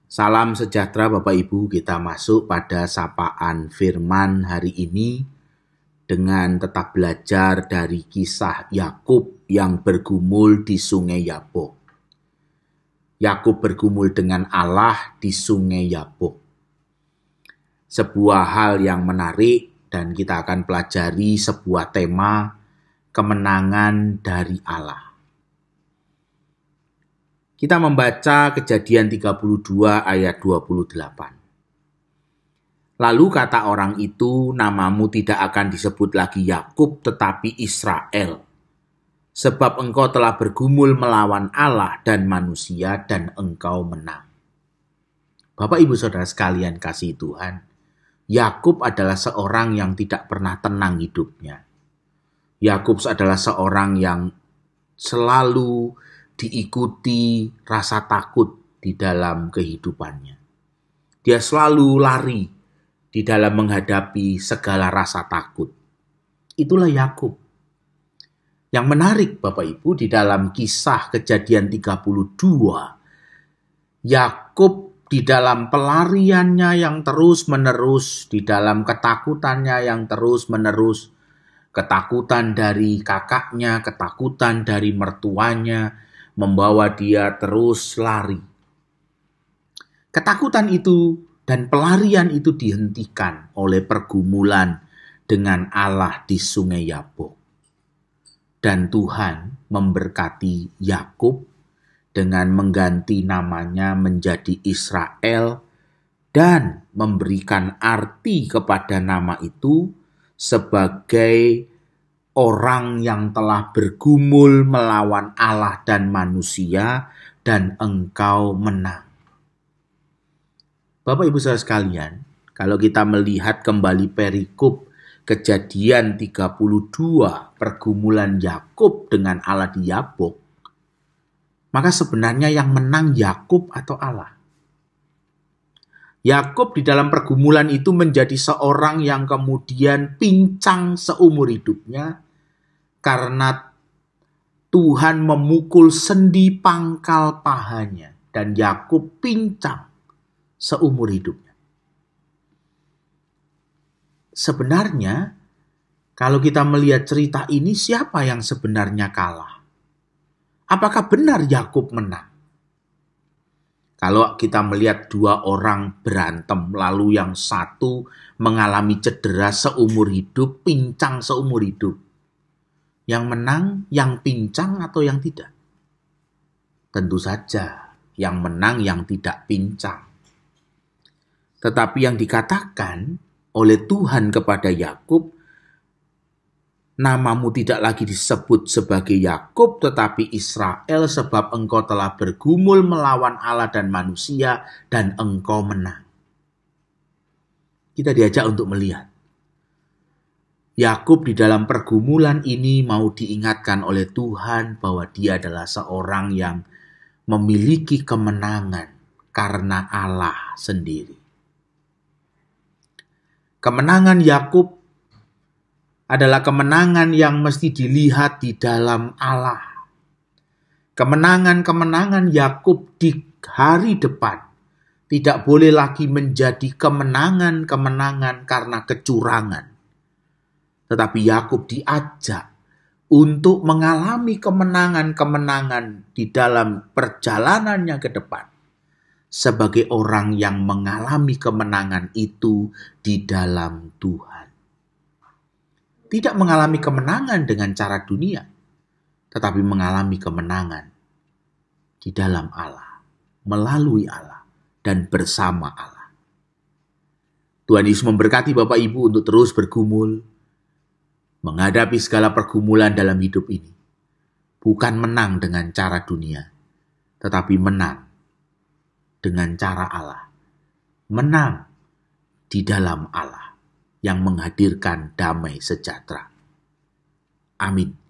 Salam sejahtera Bapak Ibu, kita masuk pada sapaan firman hari ini dengan tetap belajar dari kisah Yakub yang bergumul di sungai Yabok. Yakub bergumul dengan Allah di sungai Yabok. Sebuah hal yang menarik dan kita akan pelajari sebuah tema kemenangan dari Allah. Kita membaca Kejadian 32 ayat 28. Lalu kata orang itu, namamu tidak akan disebut lagi Yakub tetapi Israel. Sebab engkau telah bergumul melawan Allah dan manusia dan engkau menang. Bapak Ibu Saudara sekalian kasih Tuhan, Yakub adalah seorang yang tidak pernah tenang hidupnya. Yakub adalah seorang yang selalu diikuti rasa takut di dalam kehidupannya. Dia selalu lari di dalam menghadapi segala rasa takut. Itulah Yakub. Yang menarik Bapak Ibu, di dalam kisah Kejadian 32, Yakub di dalam pelariannya yang terus-menerus, di dalam ketakutannya yang terus-menerus, ketakutan dari kakaknya, ketakutan dari mertuanya, membawa dia terus lari. Ketakutan itu dan pelarian itu dihentikan oleh pergumulan dengan Allah di sungai Yabok. Dan Tuhan memberkati Yakub dengan mengganti namanya menjadi Israel dan memberikan arti kepada nama itu sebagai orang yang telah bergumul melawan Allah dan manusia dan engkau menang. Bapak Ibu Saudara sekalian, kalau kita melihat kembali perikop Kejadian 32 pergumulan Yakub dengan Allah di Yabok, maka sebenarnya yang menang Yakub atau Allah? Yakub di dalam pergumulan itu menjadi seorang yang kemudian pincang seumur hidupnya karena Tuhan memukul sendi pangkal pahanya dan Yakub pincang seumur hidupnya. Sebenarnya kalau kita melihat cerita ini, siapa yang sebenarnya kalah? Apakah benar Yakub menang? Kalau kita melihat dua orang berantem, lalu yang satu mengalami cedera seumur hidup, pincang seumur hidup. Yang menang, yang pincang atau yang tidak? Tentu saja yang menang yang tidak pincang. Tetapi yang dikatakan oleh Tuhan kepada Yakub, namamu tidak lagi disebut sebagai Yakub tetapi Israel sebab engkau telah bergumul melawan Allah dan manusia dan engkau menang. Kita diajak untuk melihat Yakub di dalam pergumulan ini mau diingatkan oleh Tuhan bahwa dia adalah seorang yang memiliki kemenangan karena Allah sendiri. Kemenangan Yakub adalah kemenangan yang mesti dilihat di dalam Allah. Kemenangan-kemenangan Yakub di hari depan tidak boleh lagi menjadi kemenangan-kemenangan karena kecurangan. Tetapi Yakub diajak untuk mengalami kemenangan-kemenangan di dalam perjalanannya ke depan sebagai orang yang mengalami kemenangan itu di dalam Tuhan. Tidak mengalami kemenangan dengan cara dunia, tetapi mengalami kemenangan di dalam Allah, melalui Allah, dan bersama Allah. Tuhan Yesus memberkati Bapak Ibu untuk terus bergumul, menghadapi segala pergumulan dalam hidup ini. Bukan menang dengan cara dunia, tetapi menang dengan cara Allah. Menang di dalam Allah yang menghadirkan damai sejahtera. Amin.